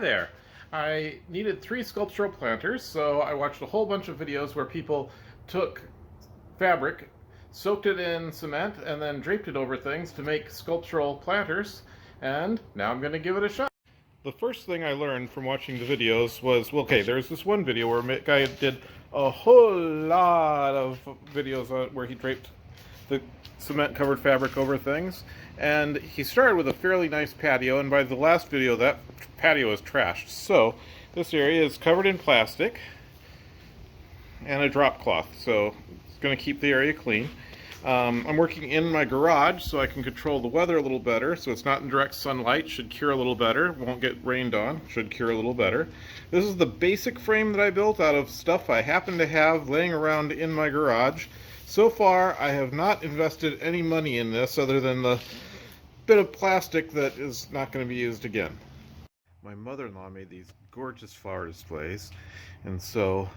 there. I needed 3 sculptural planters, so I watched a whole bunch of videos where people took fabric, soaked it in cement, and then draped it over things to make sculptural planters, and now I'm going to give it a shot. The first thing I learned from watching the videos was, well, okay, there's this one video where a guy did a whole lot of videos where he draped the cement-covered fabric over things, and he started with a fairly nice patio, and by the last video that patio is trashed. So this area is covered in plastic and a drop cloth, so it's going to keep the area clean. I'm working in my garage so I can control the weather a little better, so it's not in direct sunlight, should cure a little better, won't get rained on, should cure a little better. This is the basic frame that I built out of stuff I happen to have laying around in my garage. So far I have not invested any money in this other than the bit of plastic that is not going to be used again. My mother-in-law made these gorgeous flower displays, and so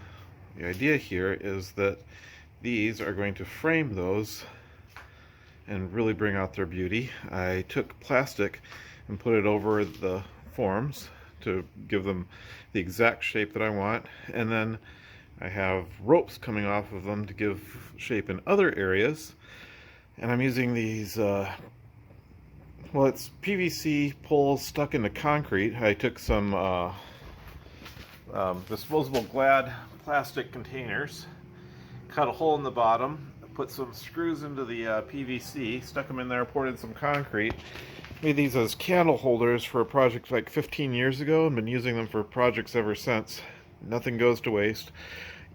the idea here is that these are going to frame those and really bring out their beauty. I took plastic and put it over the forms to give them the exact shape that I want, and then I have ropes coming off of them to give shape in other areas, and I'm using these well, it's PVC poles stuck into concrete. I took some disposable Glad plastic containers, cut a hole in the bottom, put some screws into the PVC, stuck them in there, poured in some concrete, made these as candle holders for a project like 15 years ago and been using them for projects ever since. Nothing goes to waste.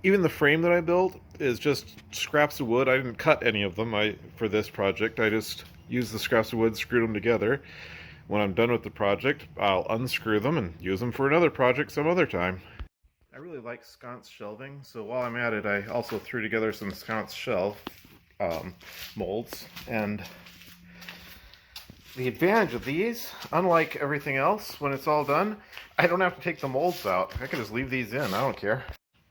Even the frame that I built is just scraps of wood. I didn't cut any of them for this project. I just used the scraps of wood, screwed them together. When I'm done with the project, I'll unscrew them and use them for another project some other time. I really like Sconce Shelving, so while I'm at it, I also threw together some Sconce shelf molds. And the advantage of these, unlike everything else, when it's all done, I don't have to take the molds out. I can just leave these in, I don't care.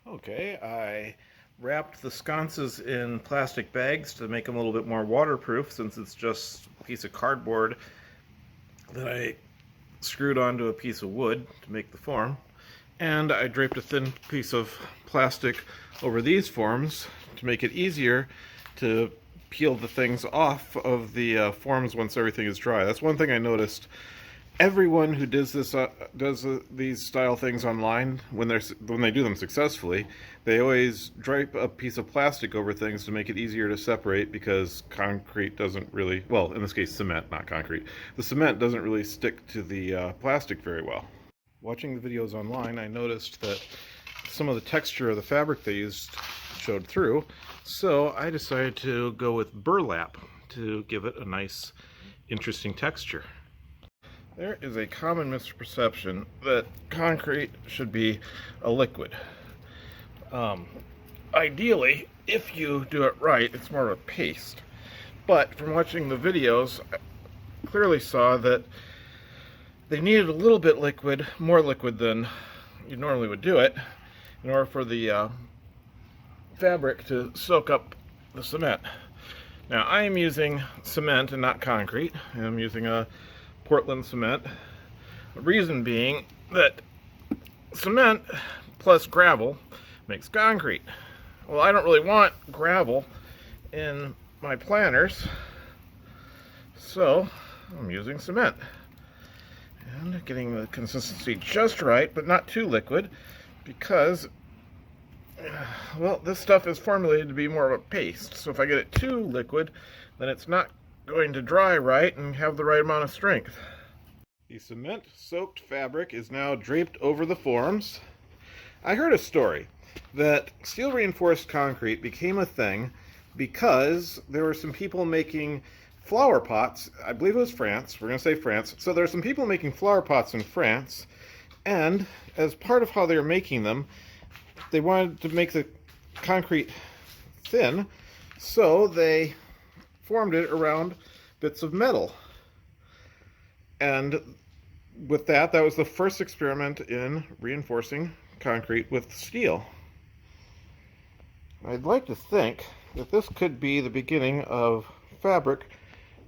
Okay, I wrapped the sconces in plastic bags to make them a little bit more waterproof, since it's just a piece of cardboard that I screwed onto a piece of wood to make the form. And I draped a thin piece of plastic over these forms to make it easier to peel the things off of the forms once everything is dry. That's one thing I noticed. Everyone who does this these style things online, when they do them successfully, they always drape a piece of plastic over things to make it easier to separate, because concrete doesn't really, well, in this case cement, not concrete. The cement doesn't really stick to the plastic very well. Watching the videos online, I noticed that some of the texture of the fabric they used showed through, so I decided to go with burlap to give it a nice, interesting texture. There is a common misperception that concrete should be a liquid. Ideally, if you do it right, it's more of a paste. But from watching the videos, I clearly saw that they needed a little bit liquid, more liquid than you normally would do it, in order for the fabric to soak up the cement. Now, I am using cement and not concrete. I'm using a Portland cement. The reason being that cement plus gravel makes concrete. Well, I don't really want gravel in my planters, so I'm using cement. And getting the consistency just right, but not too liquid, because, well, this stuff is formulated to be more of a paste. So if I get it too liquid, then it's not going to dry right and have the right amount of strength. The cement-soaked fabric is now draped over the forms. I heard a story that steel-reinforced concrete became a thing because there were some people making flower pots. I believe it was France. We're going to say France. So there are some people making flower pots in France, and as part of how they were making them, they wanted to make the concrete thin, so they formed it around bits of metal. And with that was the first experiment in reinforcing concrete with steel. I'd like to think that this could be the beginning of fabric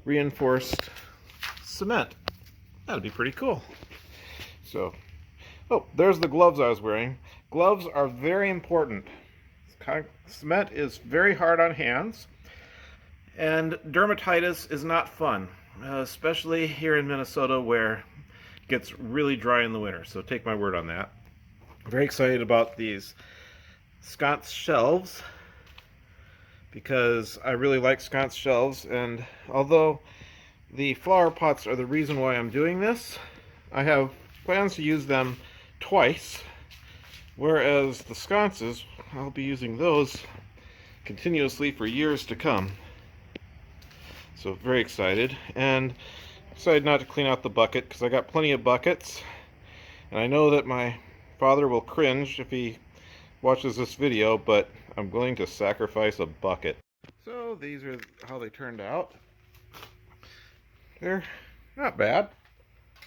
reinforced cement. That'd be pretty cool. So Oh, there's the gloves I was wearing. Gloves are very important. Cement is very hard on hands, and dermatitis is not fun, especially here in Minnesota where it gets really dry in the winter, so take my word on that. I'm very excited about these sconce shelves because I really like sconce shelves, and although the flower pots are the reason why I'm doing this, I have plans to use them twice, whereas the sconces, I'll be using those continuously for years to come. So very excited, and decided not to clean out the bucket because I got plenty of buckets, and I know that my father will cringe if he watches this video, but I'm willing to sacrifice a bucket. So these are how they turned out. They're not bad.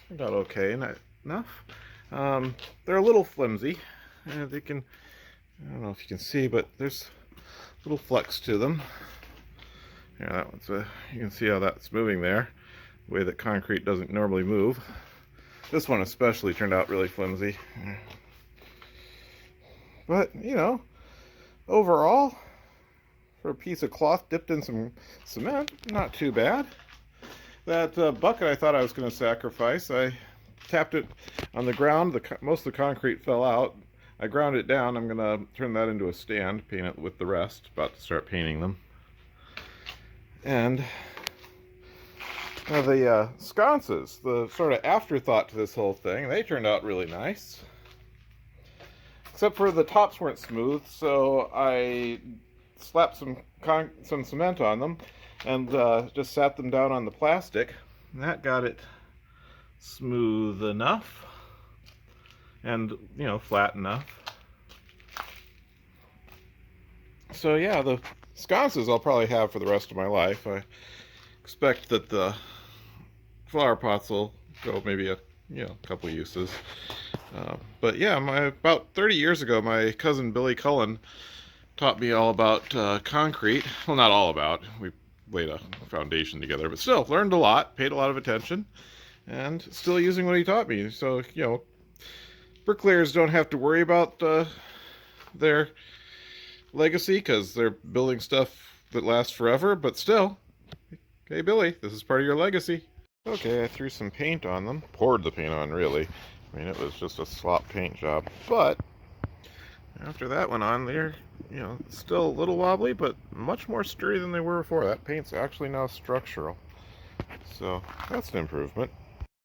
Turned out okay, not enough. They're a little flimsy. They can, I don't know if you can see, but there's little flex to them. Yeah, that one's you can see how that's moving there, the way that concrete doesn't normally move. This one especially turned out really flimsy. But, you know, overall, for a piece of cloth dipped in some cement, not too bad. That bucket I thought I was going to sacrifice, I tapped it on the ground. Most of the concrete fell out. I ground it down. I'm going to turn that into a stand, paint it with the rest. About to start painting them. And now the sconces, the sort of afterthought to this whole thing, they turned out really nice. Except for the tops weren't smooth, so I slapped some cement on them and just sat them down on the plastic. And that got it smooth enough and, you know, flat enough. So yeah, the sconces I'll probably have for the rest of my life. I expect that the flower pots will go maybe a couple uses. But yeah, about 30 years ago, my cousin Billy Cullen taught me all about concrete. Well, not all about. We laid a foundation together, but still learned a lot, paid a lot of attention, and still using what he taught me. So, you know, bricklayers don't have to worry about their legacy because they're building stuff that lasts forever, but still, hey Billy, this is part of your legacy. Okay, I threw some paint on them, poured the paint on really. I mean, it was just a slop paint job, but after that went on, they're, you know, still a little wobbly, but much more sturdy than they were before. That paint's actually now structural, so that's an improvement.